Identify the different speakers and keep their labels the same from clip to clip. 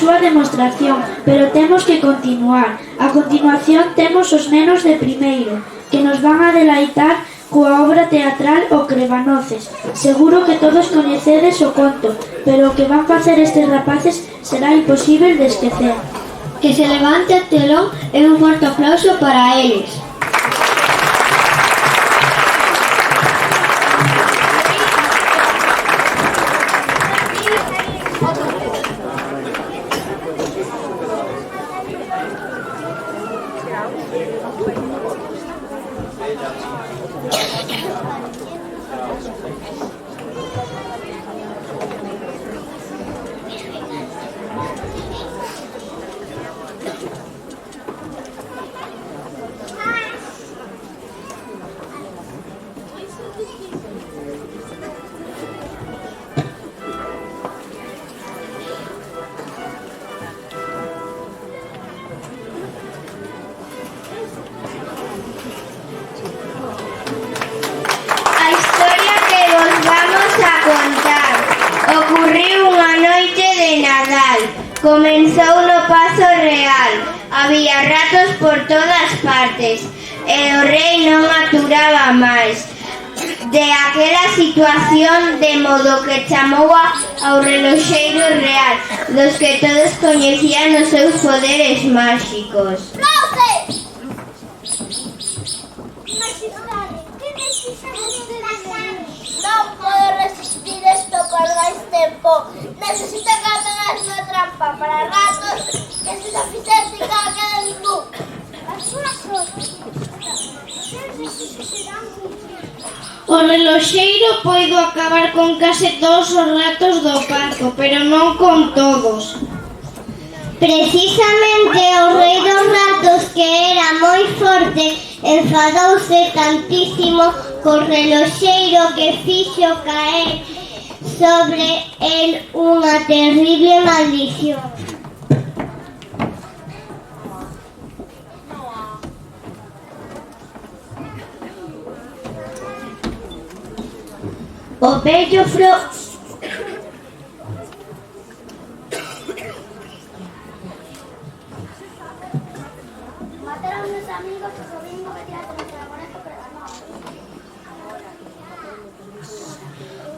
Speaker 1: súa demostración, pero temos que continuar. A continuación temos os nenos de primeiro, que nos van a deleitar coa obra teatral O Crebanoces. Seguro que todos coñecedes o conto, pero o que van facer estes rapaces será imposible de esquecer.
Speaker 2: Que se levante o telón e un forte aplauso para eles.
Speaker 3: Comenzou no Pazo Real, había ratos por todas partes e o rei non aturaba máis de aquela situación, de modo que chamou ao reloxeiro real, dos que todos coñecían os seus poderes máxicos.
Speaker 4: Non podo resistir isto por máis tempo. Necesito que hagas unha trampa para ratos que se non fixeste cada que ningú.
Speaker 3: O reloxeiro poido acabar con case todos os ratos do parco, pero non con todos.
Speaker 2: Precisamente o rei dos ratos, que era moi forte, enfadouse tantísimo co reloxeiro que fixo caer sobre el unha terrible maldición. O vello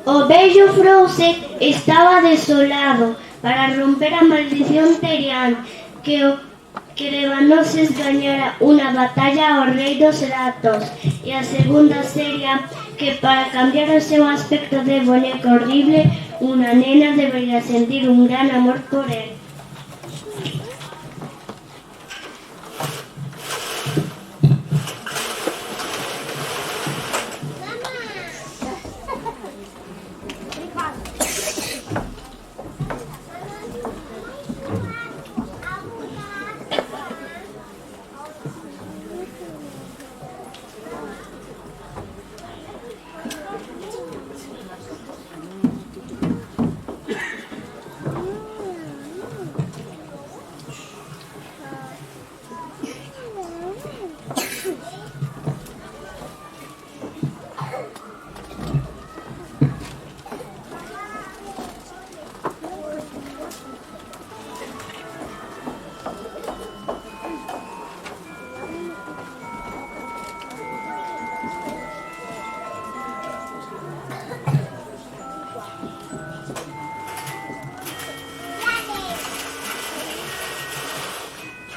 Speaker 2: O vello Frouse estaba desolado. Para romper a maldición terían que o Crebanoces gañara unha batalla ao rei dos ratos, e a segunda sería que para cambiar o seu aspecto de boneco horrible, unha nena debería sentir un gran amor por él.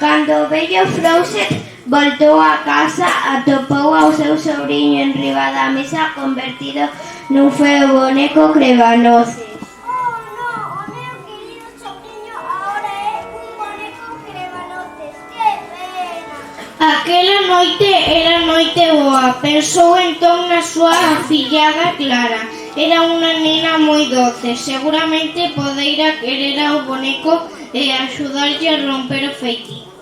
Speaker 3: Cando o vello Frouse voltou a casa, atopou ao seu sobriño enriba da mesa convertido nun feo boneco Crebanoces.
Speaker 4: Oh, no, o meu querido sobriño agora é un boneco Crebanoces. Que pena.
Speaker 3: Aquela noite era noite boa, pensou entón na súa afillada Clara. Era unha nena moi doce, seguramente podeira querer ao boneco e axudarlle a romper o feitizo.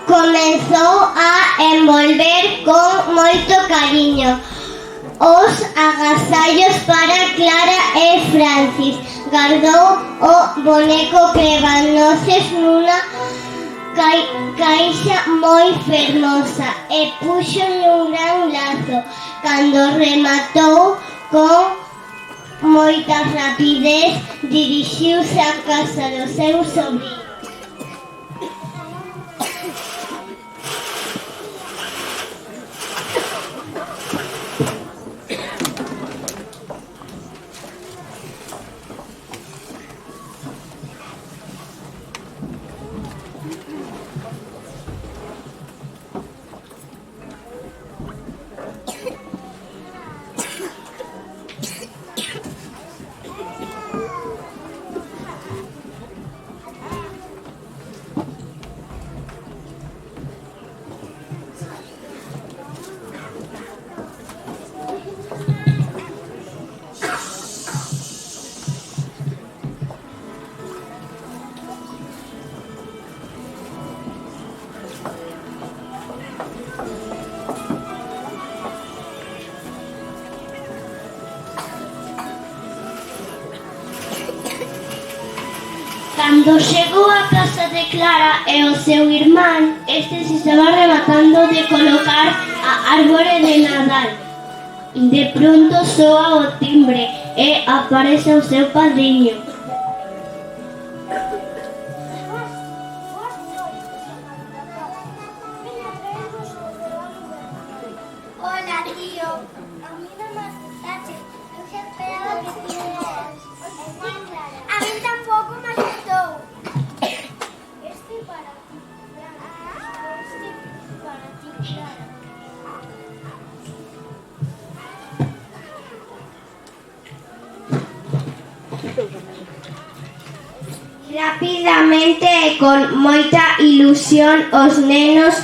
Speaker 2: Comezou a envolver con moito cariño os agasallos para Clara e Francis. Guardou o boneco Crebanoces nunha caixa moi fermosa e puxo un gran lazo. Cando rematou con moita rapidez, dirixiuse á casa do seu sobrino. Cando chegou á casa de Clara e o seu irmán, este se estaba rematando de colocar a árbore de Nadal. De pronto soa o timbre e aparece o seu padriño.
Speaker 4: Hola, tío. A mí no me asustaste. Yo que esperaba que tuvieras. A mí tampoco me asustó. Este para ti, Clara. Este para ti, Clara.
Speaker 3: Rapidamente e con moita ilusión os nenos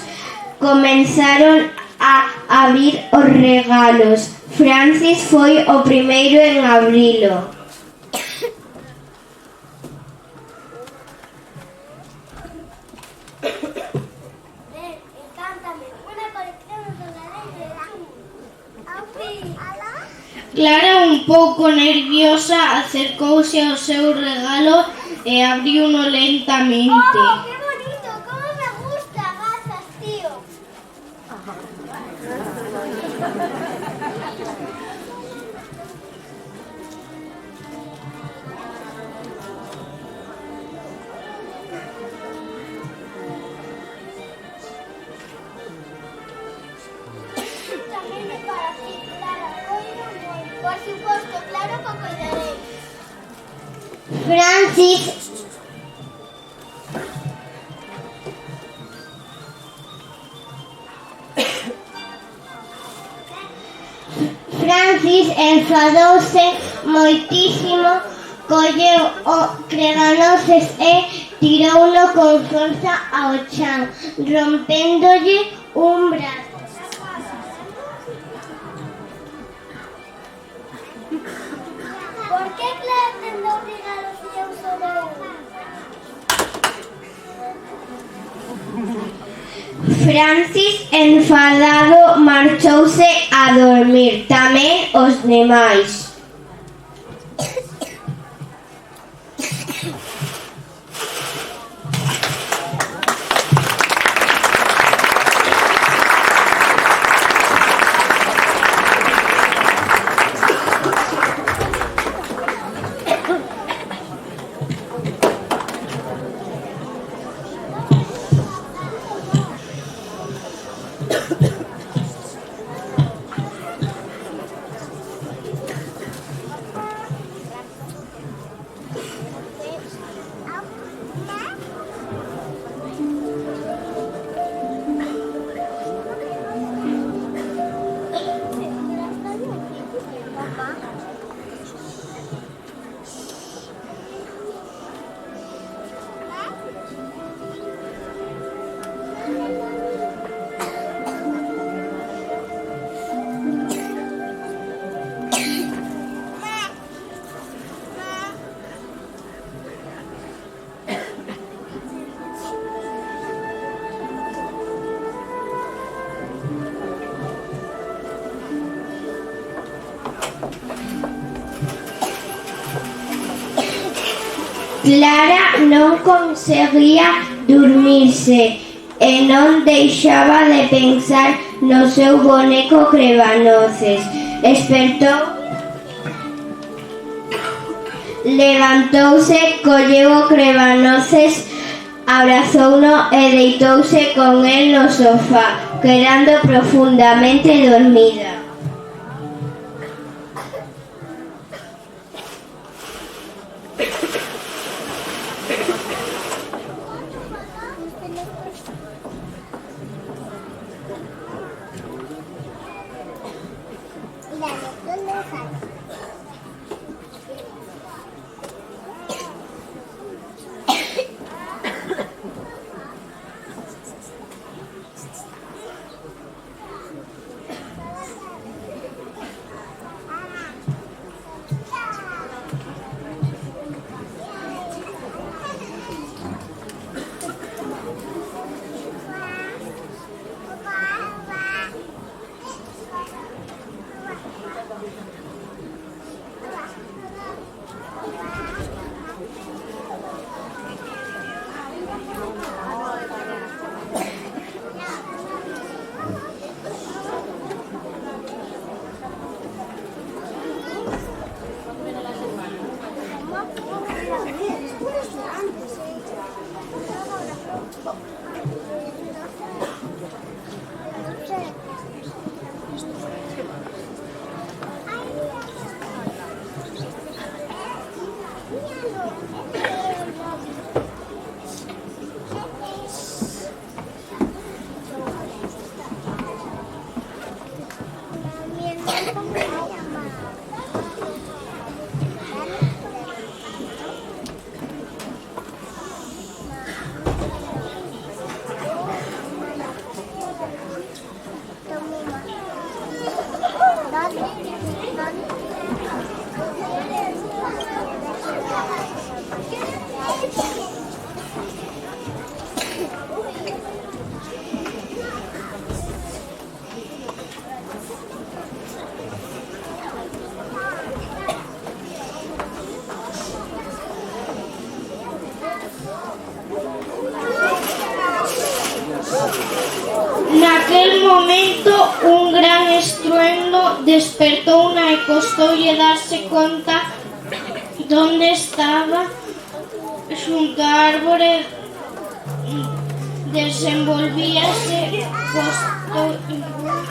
Speaker 3: comenzaron a abrir os regalos. Francis foi o primeiro en abrilo.
Speaker 4: Encántame. Una colección de dólares. ¡Aupi!
Speaker 2: Clara, un pouco nerviosa, acercouse ao seu regalo e abriuno lentamente.
Speaker 4: ¡Oh, qué bonito! ¿Cómo me gusta? Gazas, tío. También es para ti, Clara. Por supuesto, claro que cuidaré.
Speaker 2: Francis enfadouse moitísimo, colleu o creganoces e tirouno con forza ao chan, rompéndolle un brazo.
Speaker 4: ¿Por qué Clara ten dos regalos y eu solo uno?
Speaker 3: Francis, enfadado, marchouse a dormir. Tamén os demais. Clara non conseguía durmirse e non deixaba de pensar no seu boneco Crebanoces. Espertou levantouse, colleu o crebanoces, abrazouno e deitouse con el no sofá, quedando profundamente dormida.
Speaker 2: Naquel momento un gran estruendo despertouna e costoulle darse conta donde estaba. Xunto á árbore desenvolvíase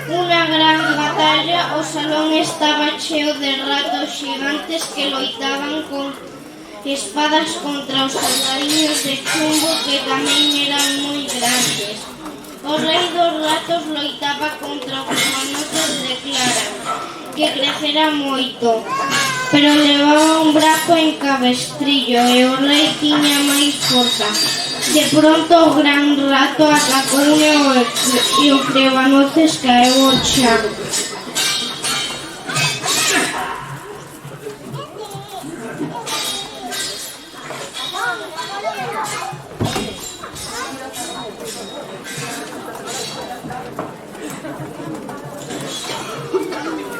Speaker 2: unha gran batalla. O salón estaba cheo de ratos xigantes que loitaban con espadas contra os soldadiños de chumbo, que tamén eran moi grandes. O rei dos ratos loitaba contra o crebanoces de Clara, que crecera moito, pero levaba un brazo en cabestrillo e o rei tiña máis forza. De pronto o gran rato atacoune e o crebanoces caeu ao chan.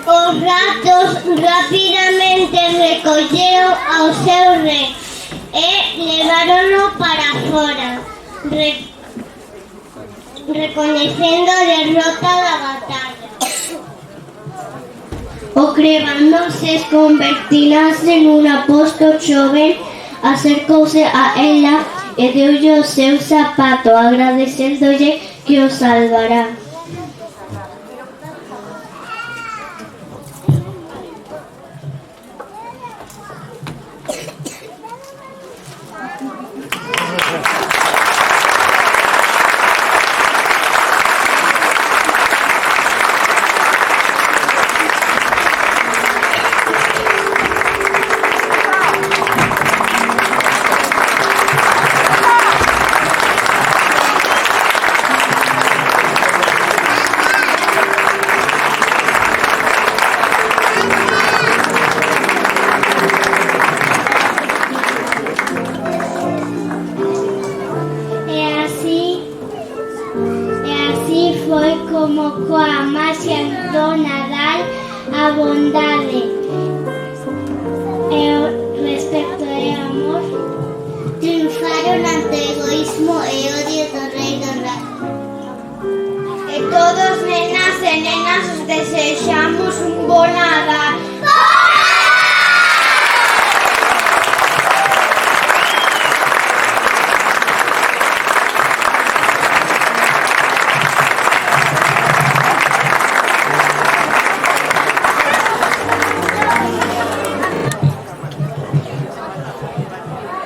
Speaker 2: Os ratos rapidamente recolleron ao seu rei e levárono para fora, recoñecendo a derrota da batalla. O crebanoces convertirase nun aposto xoven, acercouse a ela e deulle o seu zapato, agradecéndolle que o salvará.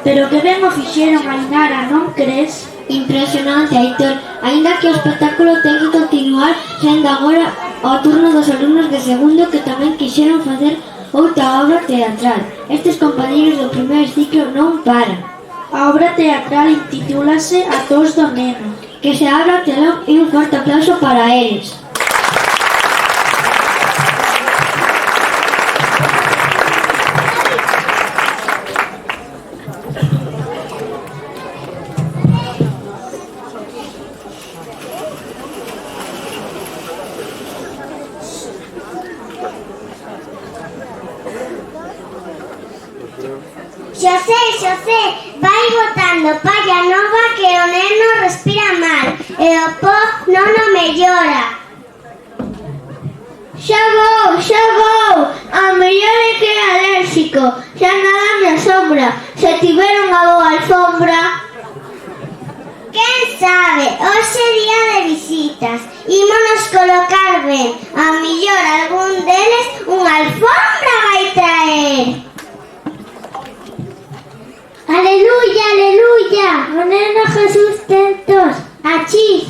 Speaker 1: Pero que ben o fixeron, Ainara, non crees?
Speaker 2: Impresionante, Aitor. Aínda que o espectáculo ten que continuar, sendo agora o turno dos alumnos de segundo que tamén quixeron facer outra obra teatral. Estes compañeros do primeiro ciclo non paran.
Speaker 1: A obra teatral intitúlase A tos do neno.
Speaker 2: Que se abra o telón e un forte aplauso para eles.
Speaker 4: Xosé, vai botando palla nova que o neno respira mal e o pó non o mellora.
Speaker 2: Xa vou, a mellor é que é alérxico, xa nada me asombra, se tiver unha boa alfombra.
Speaker 4: Quen sabe, hoxe é día de visitas, ímonos colocar ben, a mellor algún deles unha alfombra vai traer.
Speaker 2: Aleluya, aleluya, o neno Jesús ten tos. Achí,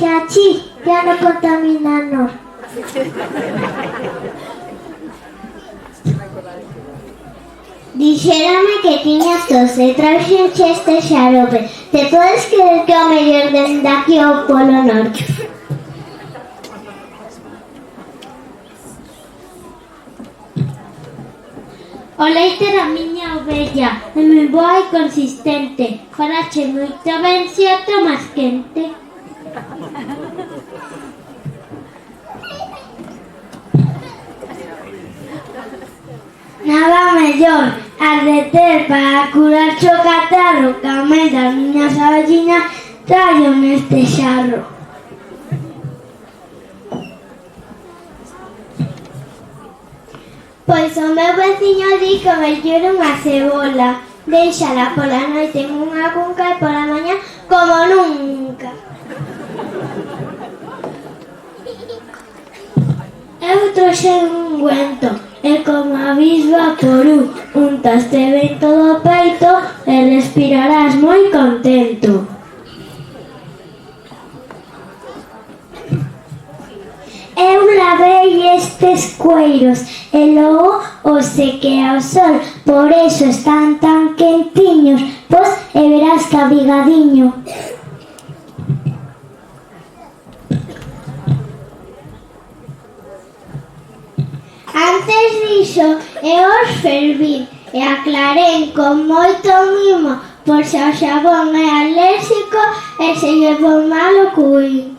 Speaker 2: ya no contaminanos.
Speaker 4: Dixérame que tiñas tos e traxenche este xarope. Te podes creer que o mellor dende aquí ao Polo Norte?
Speaker 2: O leite da miña ovella é moi boa e consistente. Farache moito ben se o tomas quente.
Speaker 4: Nada mellor, ardeter para curar o catarro, que a mãe das miñas avelliñas traio neste xarro. Pois o meu veciño di que mellor unha cebola, deixala pola noite en unha cunca e pola mañá como nunca. Eu trouxe un ungüento e como avis vaporú, untaste ben todo o peito e respirarás moi contento. Eu lavei estes cueiros e logo os sequei ao sol, por eso están tan quentiños, pois e verás que abrigadiño. Antes diso, eu os fervín e aclarei con moito mimo, por se o xabón é alérxico e se lle pon mal o cuín.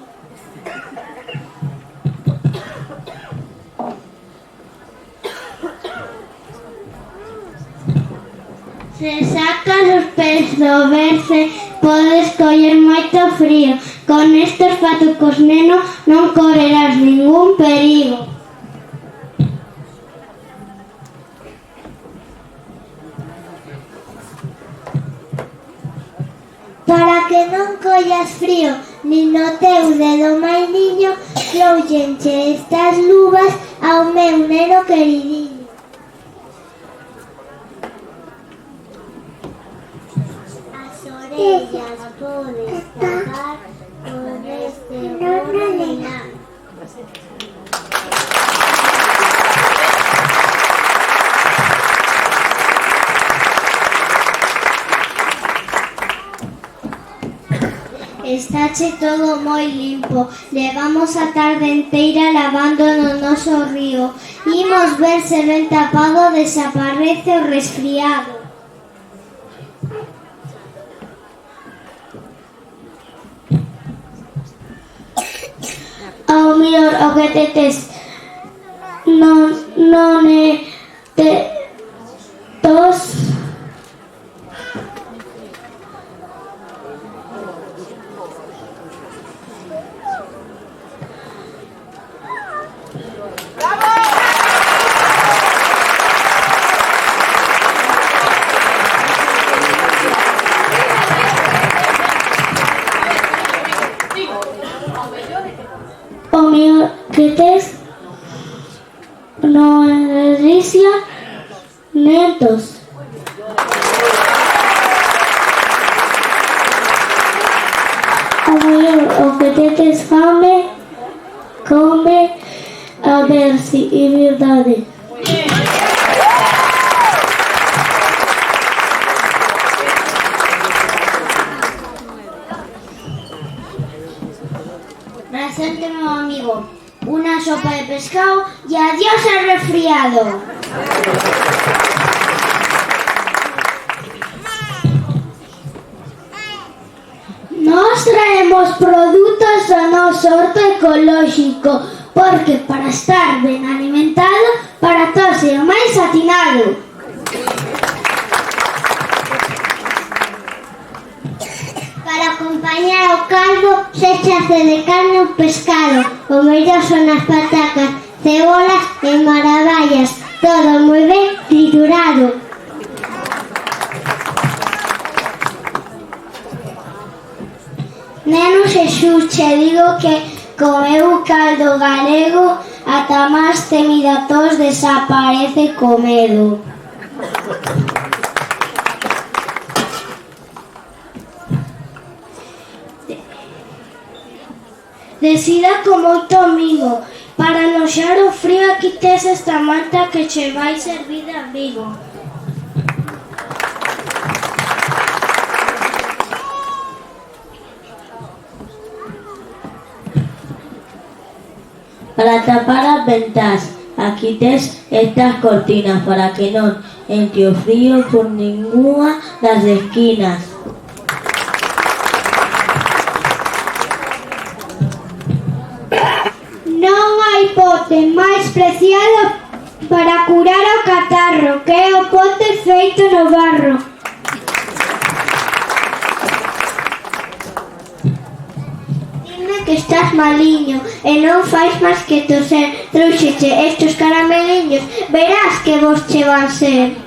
Speaker 4: Se sacas os pés do berce, podes coller moito frío. Con estes fatucos, neno, non correrás ningún perigo. Para que non collas frío, nin no teu dedo mainiño, trouxenche estas luvas ao meu neno queridinho. Ellas podes tapar con este ordenador. Estache todo moi limpo. Levamos a tarde enteira lavando no noso río. Imos ver se ben tapado desaparece o resfriado. Ao mellor o que te tes non é tos. O mellor que tes non é risia nen tos.
Speaker 2: o que tetes fame, come, a ver si é verdade.
Speaker 3: Presente, meu amigo, una sopa de pescado y adiós al resfriado.
Speaker 2: Nós traemos produtos do noso horto ecolóxico, porque para estar ben alimentado, para todos é o máis atinado.
Speaker 3: Para acompañar o caldo, se chace de carne ou pescado. O mellor son as patacas, cebolas e maravillas, todo moi ben triturado.
Speaker 2: Neno Xesús, che digo que comeu caldo galego, ata máis temida tos desaparece co medo. Decida con moito mimo, para noxar o frío aquí tes esta manta que che vai servir de abrigo.
Speaker 5: Para tapar as ventás, aquí tes estas cortinas para que non entre o frío por ninguna das esquinas.
Speaker 2: Non hai pote máis preciado para curar o catarro, que é o pote feito no barro. Que estás maliño e non fais máis que toser. Trouxeche estes carameliños, verás que vos che van ser.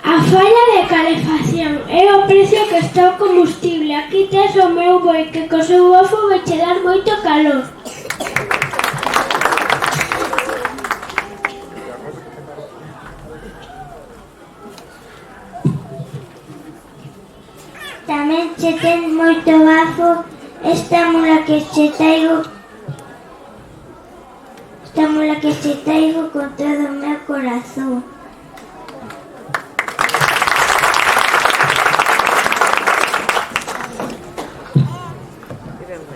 Speaker 2: A falla de calefacción é o precio que está o combustible. Aquí tes o meu boi que co seu bofo vai che dar moito calor.
Speaker 3: Tamén che ten moito bafo esta mula que che traigo con todo o meu corazón.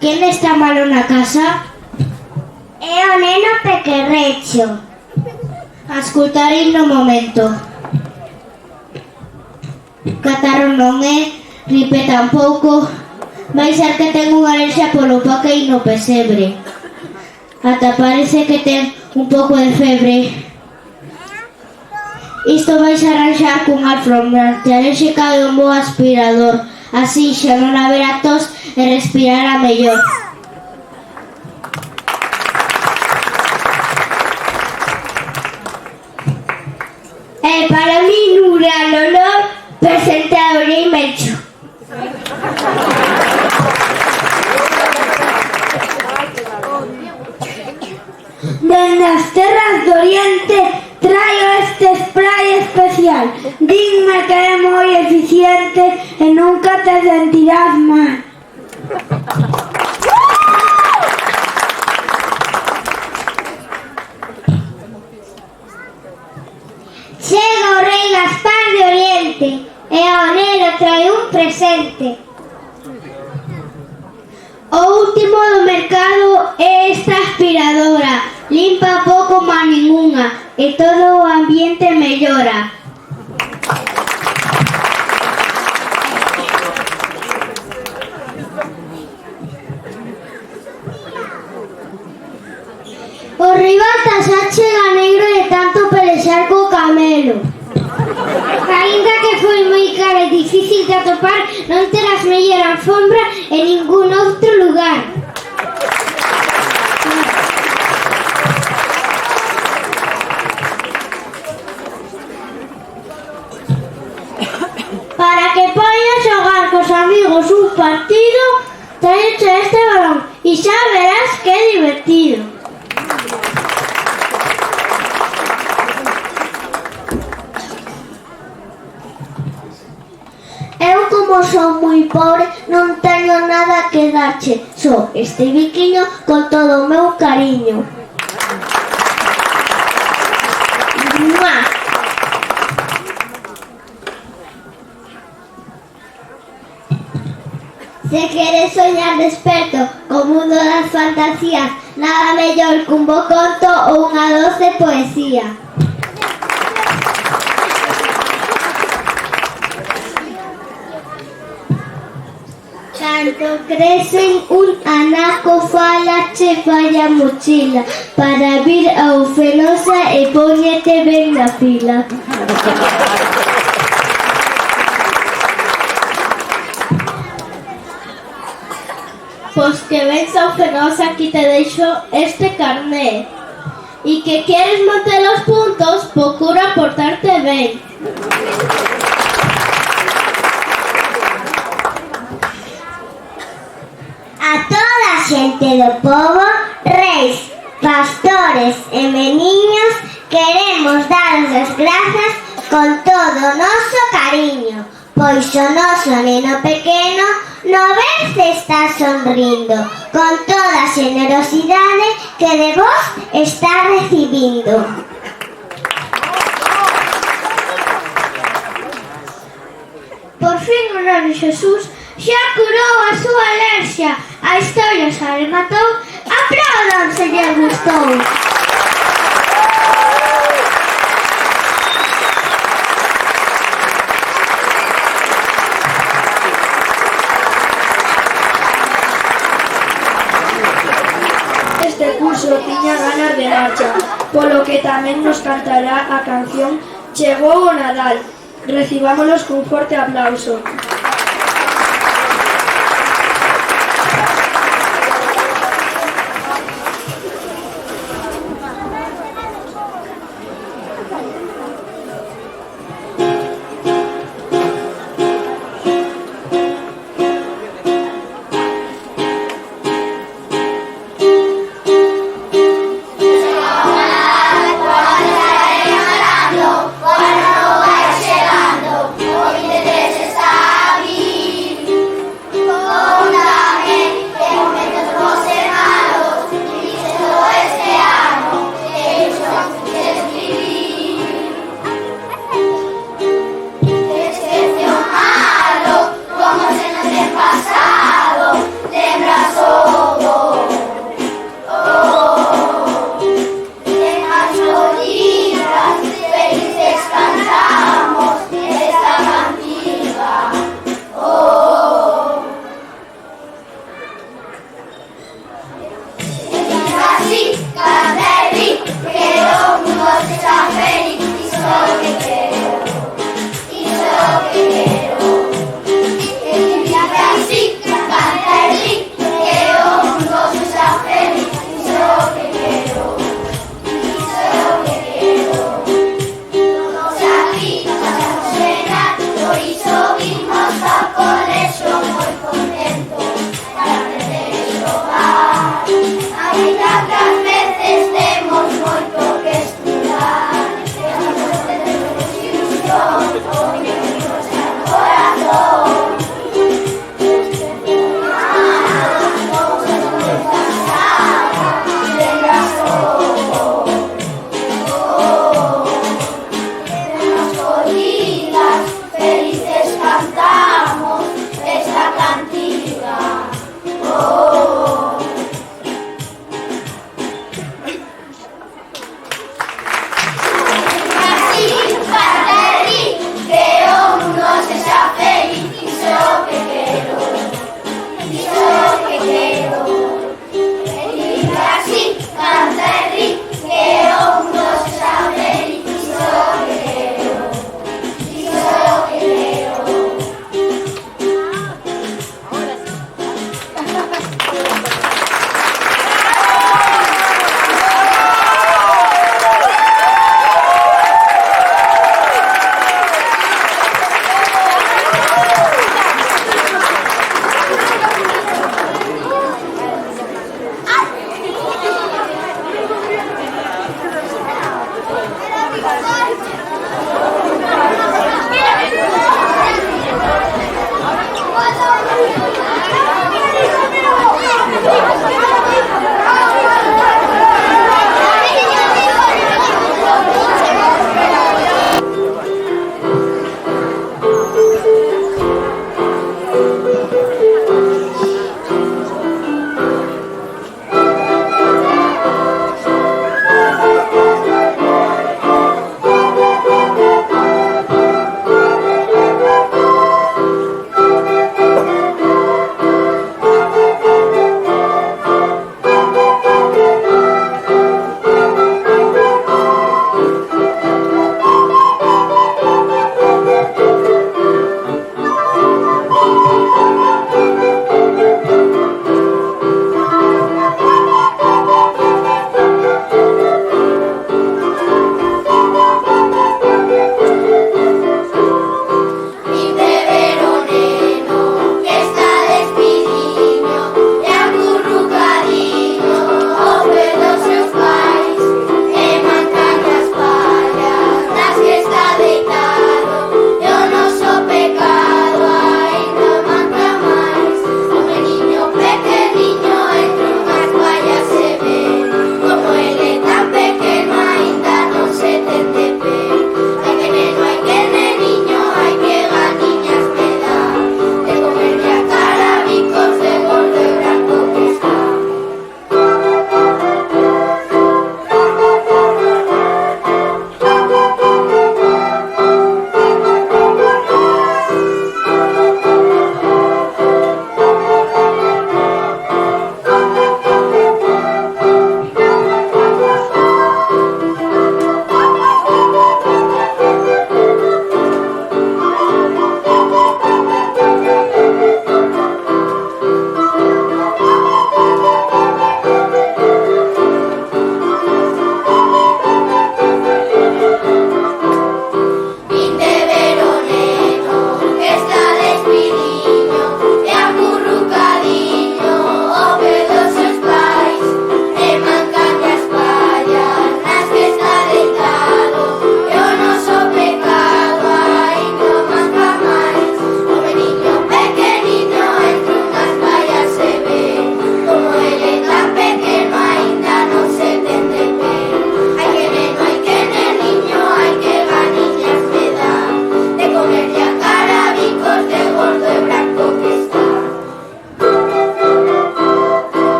Speaker 2: Quen está malo na casa?
Speaker 3: É o neno pequerrecho.
Speaker 2: A escutar no momento. Catarro non é, gripe tampouco, vai ser que ten unha alerxia polo paquei no pesebre. Ata parece que ten un pouco de febre. Isto vais arranxar cun alfombra antialérxica e un bo aspirador. Así xa non haberá tos e respirará mellor. E para mí un gran honor presentar a Orei Melcho. Dende as terras do Oriente traio este spray especial. Dinme que é moi eficiente e nunca te sentirás mal. Chega o rei Gaspar de Oriente e ao neno trae un presente. O último do mercado é esta aspiradora. Limpa pouco má ningunha e todo o ambiente mellora. O rival xa chega negro de tanto pelexar co camelo. Ainda que foi moi cara e difícil de atopar, non terás mellor alfombra en ningún outro lugar. Para que poidas xogar cos amigos un partido, traeche este balón e xa verás que é divertido. nada que darche, só este biquiño con todo o meu cariño. ¡Mua! Se queres soñar desperto co mundo das fantasías, nada mellor que un bo conto ou unha doce poesía. Canto crecen un anaco falache falla mochila para vir ao Fenosa e póñete ben na fila. Pois que vens ao Fenosa, aquí te deixo este carné. E que queres manter os puntos, procura portarte ben. A toda a xente do pobo, reis, pastores e meniños, queremos daros as grazas con todo o noso cariño, pois o noso neno pequeno no verse está sonrindo con toda a xenerosidade que de vos está recibindo. Por fin o neno Xesús xa curou a súa alerxia, a historia xa rematou, aplaudan se lle gustou.
Speaker 1: Este curso tiña ganas de marcha, polo que tamén nos cantará a canción Chegou o Nadal. Recibámonos cun forte aplauso.
Speaker 4: Cuando vai chegando, o interés está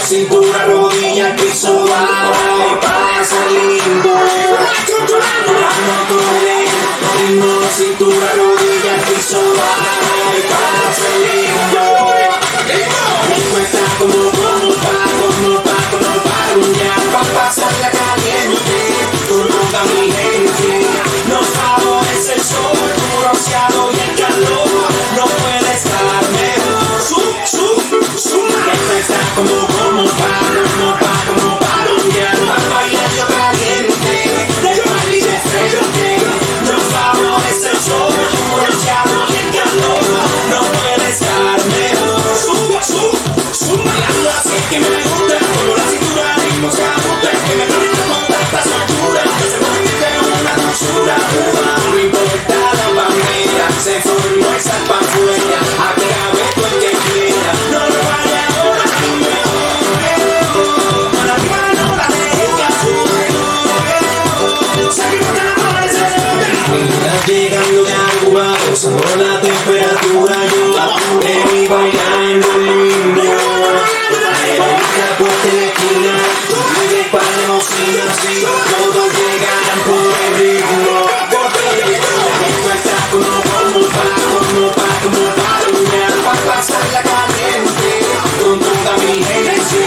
Speaker 6: Cintura, rodilla, piso, baja y pasa lindo. Vamos con el ritmo, cintura, rodilla, piso, baja y pasa lindo. Mi cuesta como pa' ruñar, pa' pasarla caliente con toda mi gente. Nos favorece el sol, tu bronceado y el calor, no puede estar mejor. Mi cuesta como pa' ruñar, pa' bailar yo caliente, de mal y de frente. Nos favorece el sol, tu bronceado y el calor, no puede estar mejor. Así es que me gusta, como la cintura, ritmo se ajusta, que me conecta con tanta soltura, que se convierte en una dulzura. No importa la bandera, se formó esa pa' afuera, a que la ve tú el que quiera, no lo vaya ahora, para arriba no la deja, seguimos que la amanece. Estás llegando de Aruba, gozando la temperatura, yo te vi bailando lindo. Sí, todos llegarán por el ritmo, esto está como pa' ruñar, pa' pasarla caliente con toda mi gente.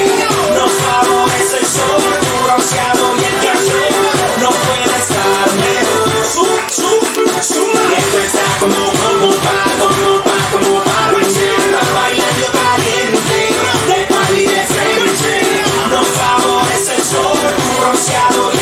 Speaker 6: Nos favorece el sol, tu bronceado y el calor, no puede estar mejor. Esto está como pa' ruñar, pa' bailar yo caliente, de pal y de frente. Nos favorece el sol, tu bronceado y